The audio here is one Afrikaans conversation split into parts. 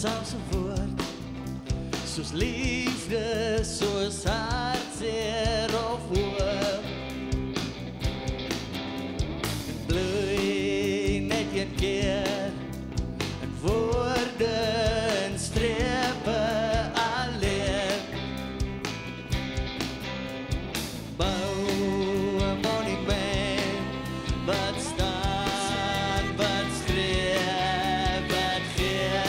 Selfs 'n woord soos liefde, soos hartseer of hoop bloei net een keer in woorde en strepe alleen bou 'n monument wat staan, wat skreef, wat gee.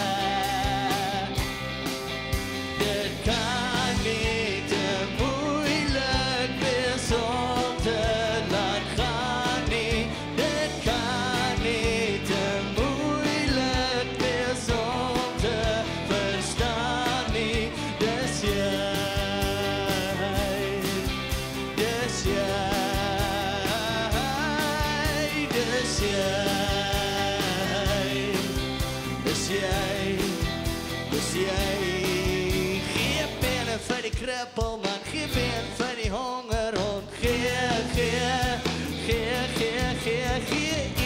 Gee benen vir die krippel man, gee been vir die honger hond, gee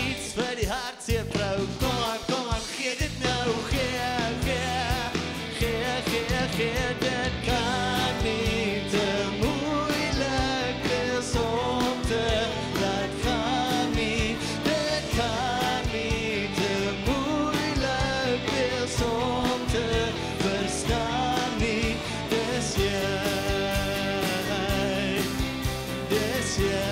iets vir die hartseer vrou, kom aan, gee dit nou, gee, dit kan nie te moeilik is om te laat gaan nie, dit kan nie te moeilik is om te verstaan nie, dis jy, dis jy.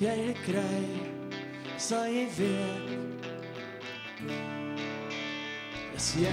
Jy dit kry, sal jy weet, is jy